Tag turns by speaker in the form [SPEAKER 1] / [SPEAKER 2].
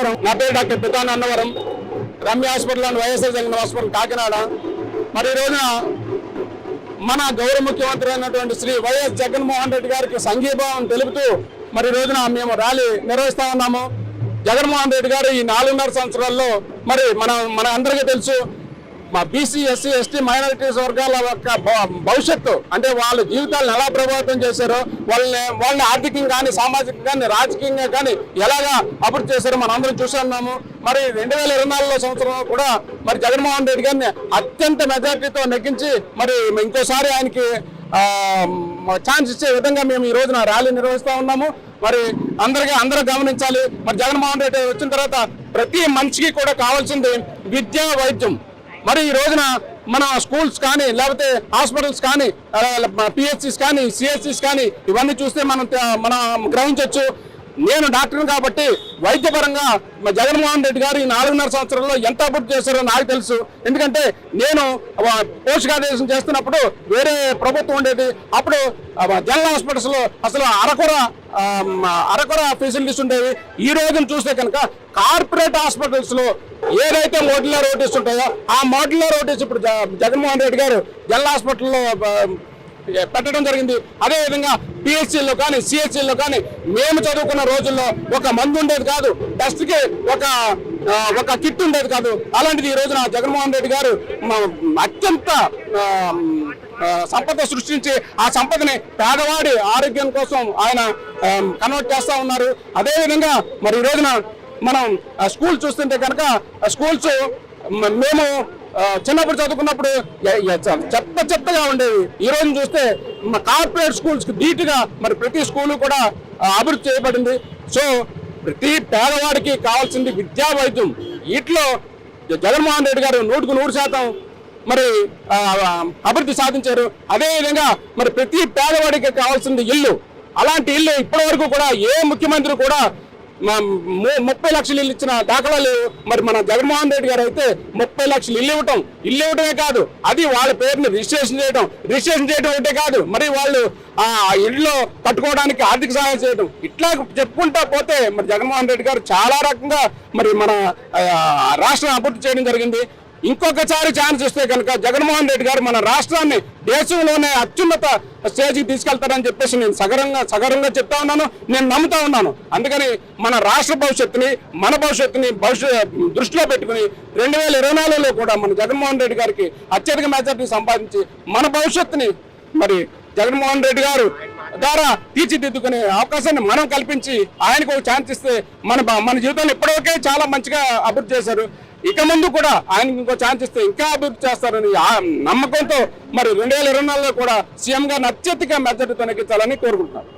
[SPEAKER 1] అన్నవరం. నా పేరు doctor పితాన్ Annavaram, Ramya hospital and YSR Jagan hospital Kakinada. మరి ఈ రోజున మన గౌరవ ముఖ్యమంత్రి అయినటువంటి శ్రీ వైఎస్ జగన్మోహన్ రెడ్డి గారికి సంఘీభావం తెలుపుతూ మరి ఈ రోజున మేము ర్యాలీ నిర్వహిస్తా ఉన్నాము. జగన్మోహన్ రెడ్డి గారు ఈ 4.5 సంవత్సరాల్లో మరి మన అందరికీ తెలుసు, మా బీసీ ఎస్సీ ఎస్టీ మైనారిటీస్ వర్గాల యొక్క భవిష్యత్తు అంటే వాళ్ళ జీవితాలను ఎలా ప్రభావితం చేశారో, వాళ్ళని ఆర్థికంగా కానీ సామాజికంగా కానీ రాజకీయంగా కానీ ఎలాగా అభివృద్ధి చేశారో మనం అందరం చూస్తున్నాము. మరి 2024 సంవత్సరంలో కూడా మరి జగన్మోహన్ రెడ్డి గారిని అత్యంత మెజార్టీతో నెగ్గించి మరి ఇంకోసారి ఆయనకి ఛాన్స్ ఇచ్చే విధంగా మేము ఈ రోజున ర్యాలీ నిర్వహిస్తూ ఉన్నాము. మరి అందరూ గమనించాలి, మరి జగన్మోహన్ రెడ్డి వచ్చిన తర్వాత ప్రతి మనిషికి కూడా కావాల్సింది విద్య, వైద్యం. మరి ఈ రోజున మన స్కూల్స్ కానీ లేకపోతే హాస్పిటల్స్ కానీ పిహెచ్సిస్ కానీ సిహెచ్సిస్ కానీ ఇవన్నీ చూస్తే మనం గ్రహించవచ్చు. నేను డాక్టర్ని కాబట్టి వైద్యపరంగా జగన్మోహన్ రెడ్డి గారు ఈ 4.5 సంవత్సరాల్లో ఎంత అభివృద్ధి చేశారో నాకు తెలుసు. ఎందుకంటే నేను పోషకాదేశం చేస్తున్నప్పుడు వేరే ప్రభుత్వం ఉండేది, అప్పుడు జనరల్ హాస్పిటల్స్లో అసలు అరకొర ఫెసిలిటీస్ ఉండేవి. ఈ రోజున చూస్తే కనుక కార్పొరేట్ హాస్పిటల్స్లో ఏదైతే మోడ్యులర్ ఓటీస్ ఉంటాయో ఆ మోడ్యులర్ ఓటీస్ ఇప్పుడు జగన్మోహన్ రెడ్డి గారు జనరల్ హాస్పిటల్లో పెట్టడం జరిగింది. అదేవిధంగా పిహెచ్సిలో కానీ సిహెచ్సిలో కానీ మేము చదువుకున్న రోజుల్లో ఒక మందు ఉండేది కాదు, టెస్ట్కి ఒక కిట్ ఉండేది కాదు. అలాంటిది ఈ రోజున జగన్మోహన్ రెడ్డి గారు అత్యంత సంపద సృష్టించి ఆ సంపదని పేదవాడి ఆరోగ్యం కోసం ఆయన కన్వర్ట్ చేస్తూ ఉన్నారు. అదేవిధంగా మరి ఈ రోజున మనం స్కూల్ చూస్తుంటే కనుక స్కూల్స్ మేము చిన్నప్పుడు చదువుకున్నప్పుడు చెత్తగా ఉండేవి. ఈ రోజు చూస్తే కార్పొరేట్ స్కూల్స్కి ధీటుగా మరి ప్రతి స్కూలు కూడా అభివృద్ధి చేయబడింది. సో ప్రతి పేదవాడికి కావాల్సింది విద్యా, వైద్యం. వీటిలో జగన్మోహన్ రెడ్డి గారు 100% మరి అభివృద్ధి సాధించారు. అదేవిధంగా మరి ప్రతి పేదవాడికి కావాల్సింది ఇల్లు. అలాంటి ఇల్లు ఇప్పటి వరకు కూడా ఏ ముఖ్యమంత్రి కూడా 30 లక్షలు ఇల్లు ఇచ్చిన దాఖలాలు మరి మన జగన్మోహన్ రెడ్డి గారు అయితే 30 లక్షలు ఇల్లు ఇవ్వటమే కాదు, అది వాళ్ళ పేరుని రిజిస్ట్రేషన్ చేయడం ఒకటే కాదు, మరి వాళ్ళు ఆ ఇల్లు కట్టుకోవడానికి ఆర్థిక సహాయం చేయడం, ఇట్లా చెప్పుకుంటా పోతే మరి జగన్మోహన్ రెడ్డి గారు చాలా రకంగా మరి మన రాష్ట్రం అభివృద్ధి చేయడం జరిగింది. ఇంకొకసారి ఛాన్స్ ఇస్తే కనుక జగన్మోహన్ రెడ్డి గారు మన రాష్ట్రాన్ని దేశంలోనే అత్యున్నత స్టేజ్కి తీసుకెళ్తారని చెప్పేసి నేను సగర్వంగా చెప్తా ఉన్నాను, నేను నమ్ముతా ఉన్నాను. అందుకని మన రాష్ట్ర మన భవిష్యత్తుని దృష్టిలో పెట్టుకుని 2024లో కూడా మన జగన్మోహన్ రెడ్డి గారికి అత్యధిక మెజార్టీ సంపాదించి మన భవిష్యత్తుని మరి జగన్మోహన్ రెడ్డి గారు ద్వారా తీర్చిదిద్దుకునే అవకాశాన్ని మనం కల్పించి ఆయనకు ఒక ఛాన్స్ ఇస్తే మన జీవితంలో ఇప్పటివరకే చాలా మంచిగా అభివృద్ధి చేశారు. ఇక ముందు కూడా ఆయనకి ఇంకో ఛాన్స్ ఇస్తే ఇంకా అభివృద్ధి చేస్తారని నమ్మకంతో మరి 2024లో కూడా సీఎం గారిని అత్యధిక మెజార్టీతో నెగ్గించాలని కోరుకుంటున్నాను.